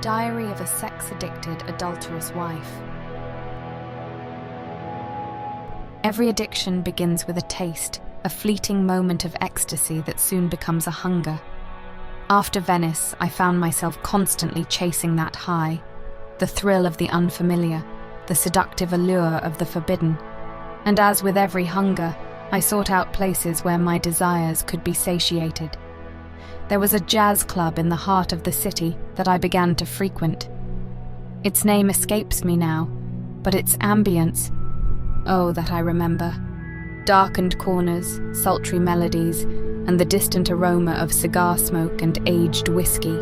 Diary of a Sex-Addicted Adulterous Wife. Every addiction begins with a taste, a fleeting moment of ecstasy that soon becomes a hunger. After Venice, I found myself constantly chasing that high, the thrill of the unfamiliar, the seductive allure of the forbidden. And as with every hunger, I sought out places where my desires could be satiated. There was a jazz club in the heart of the city that I began to frequent. Its name escapes me now, but its ambience, oh, that I remember. Darkened corners, sultry melodies, and the distant aroma of cigar smoke and aged whisky.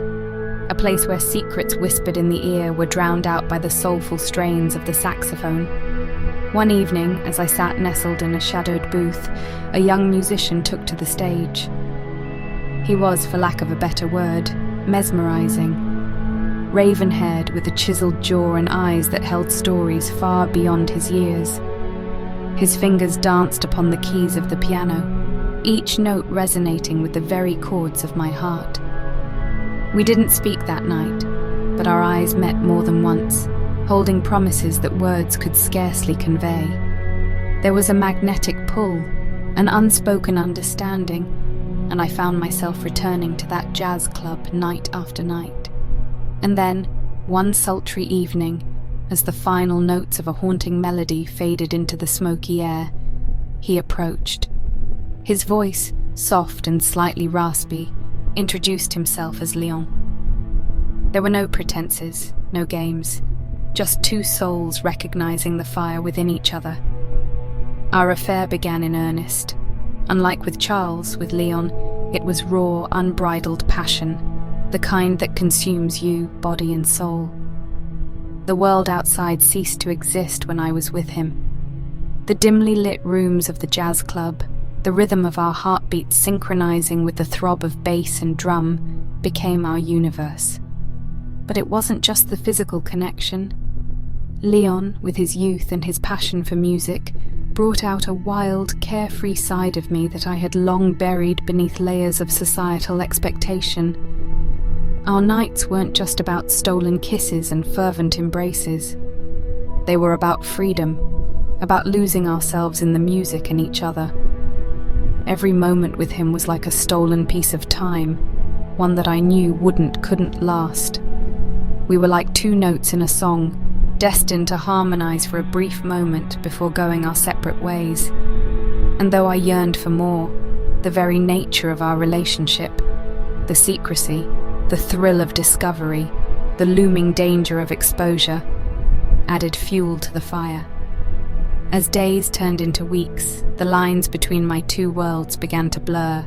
A place where secrets whispered in the ear were drowned out by the soulful strains of the saxophone. One evening, as I sat nestled in a shadowed booth, a young musician took to the stage. He was, for lack of a better word, mesmerizing. Raven-haired, with a chiseled jaw and eyes that held stories far beyond his years. His fingers danced upon the keys of the piano, each note resonating with the very chords of my heart. We didn't speak that night, but our eyes met more than once, holding promises that words could scarcely convey. There was a magnetic pull, an unspoken understanding, and I found myself returning to that jazz club night after night. And then, one sultry evening, as the final notes of a haunting melody faded into the smoky air, he approached. His voice, soft and slightly raspy, introduced himself as Leon. There were no pretenses, no games, just two souls recognizing the fire within each other. Our affair began in earnest. Unlike with Charles, with Leon, it was raw, unbridled passion, the kind that consumes you, body and soul. The world outside ceased to exist when I was with him. The dimly lit rooms of the jazz club, the rhythm of our heartbeats synchronizing with the throb of bass and drum, became our universe. But it wasn't just the physical connection. Leon, with his youth and his passion for music, brought out a wild, carefree side of me that I had long buried beneath layers of societal expectation. Our nights weren't just about stolen kisses and fervent embraces. They were about freedom, about losing ourselves in the music and each other. Every moment with him was like a stolen piece of time, one that I knew couldn't last. We were like two notes in a song, destined to harmonize for a brief moment before going our separate ways. And though I yearned for more, the very nature of our relationship, the secrecy, the thrill of discovery, the looming danger of exposure, added fuel to the fire. As days turned into weeks, the lines between my two worlds began to blur,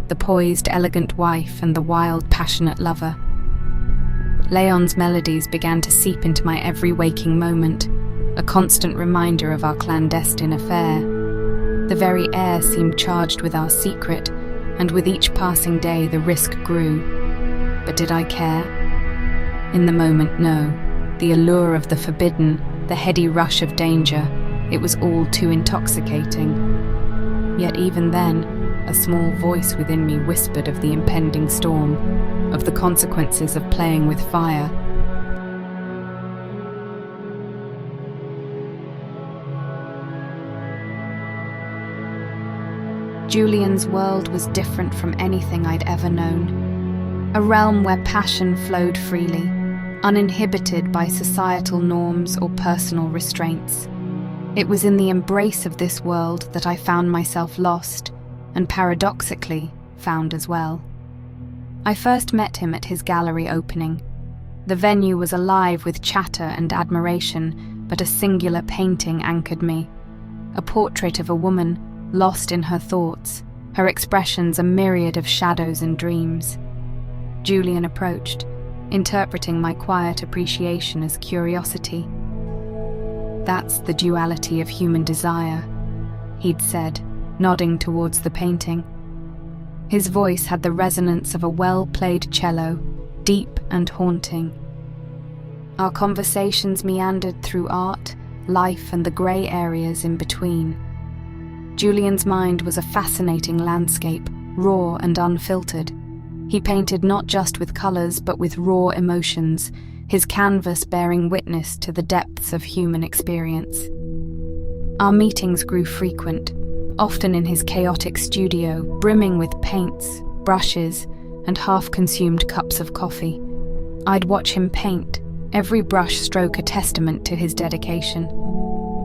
the poised, elegant wife and the wild, passionate lover. Leon's melodies began to seep into my every waking moment, a constant reminder of our clandestine affair. The very air seemed charged with our secret, and with each passing day the risk grew. But did I care? In the moment, no. The allure of the forbidden, the heady rush of danger, it was all too intoxicating. Yet even then, a small voice within me whispered of the impending storm, of the consequences of playing with fire. Julian's world was different from anything I'd ever known. A realm where passion flowed freely, uninhibited by societal norms or personal restraints. It was in the embrace of this world that I found myself lost, and paradoxically, found as well. I first met him at his gallery opening. The venue was alive with chatter and admiration, but a singular painting anchored me. A portrait of a woman, lost in her thoughts, her expressions a myriad of shadows and dreams. Julian approached, interpreting my quiet appreciation as curiosity. "That's the duality of human desire," he'd said, nodding towards the painting. His voice had the resonance of a well-played cello, deep and haunting. Our conversations meandered through art, life, and the grey areas in between. Julian's mind was a fascinating landscape, raw and unfiltered. He painted not just with colours but with raw emotions, his canvas bearing witness to the depths of human experience. Our meetings grew frequent, often in his chaotic studio, brimming with paints, brushes, and half-consumed cups of coffee. I'd watch him paint, every brush stroke a testament to his dedication.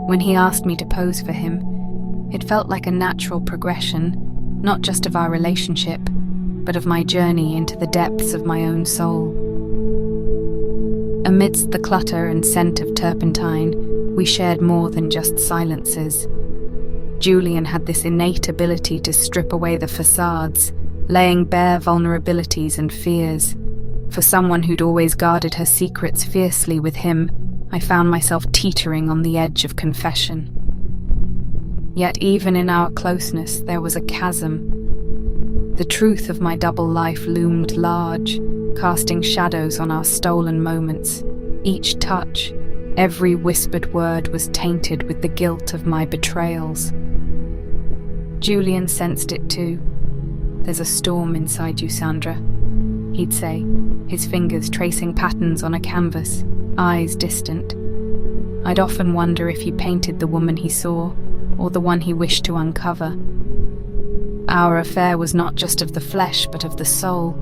When he asked me to pose for him, it felt like a natural progression, not just of our relationship, but of my journey into the depths of my own soul. Amidst the clutter and scent of turpentine, we shared more than just silences. Julian had this innate ability to strip away the facades, laying bare vulnerabilities and fears. For someone who'd always guarded her secrets fiercely with him, I found myself teetering on the edge of confession. Yet even in our closeness, there was a chasm. The truth of my double life loomed large, casting shadows on our stolen moments. Each touch, every whispered word was tainted with the guilt of my betrayals. Julian sensed it too. "There's a storm inside you, Sandra," he'd say, his fingers tracing patterns on a canvas, eyes distant. I'd often wonder if he painted the woman he saw, or the one he wished to uncover. Our affair was not just of the flesh, but of the soul.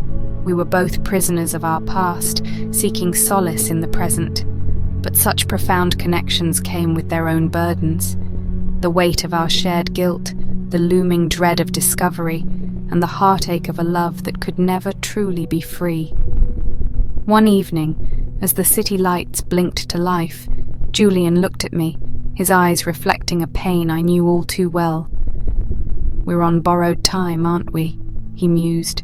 We were both prisoners of our past, seeking solace in the present. But such profound connections came with their own burdens. The weight of our shared guilt, the looming dread of discovery, and the heartache of a love that could never truly be free. One evening, as the city lights blinked to life, Julian looked at me, his eyes reflecting a pain I knew all too well. "We're on borrowed time, aren't we?" he mused.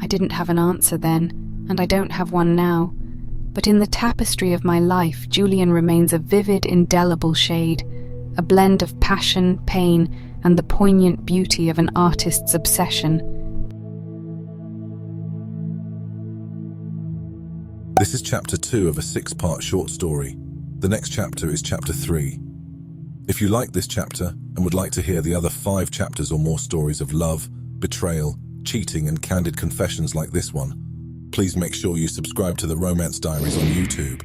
I didn't have an answer then, and I don't have one now. But in the tapestry of my life, Julian remains a vivid, indelible shade, a blend of passion, pain, and the poignant beauty of an artist's obsession. This is chapter 2 of a 6-part short story. The next chapter is chapter 3. If you like this chapter and would like to hear the other 5 chapters or more stories of love, betrayal, cheating, and candid confessions like this one, please make sure you subscribe to the Romance Diaries on YouTube.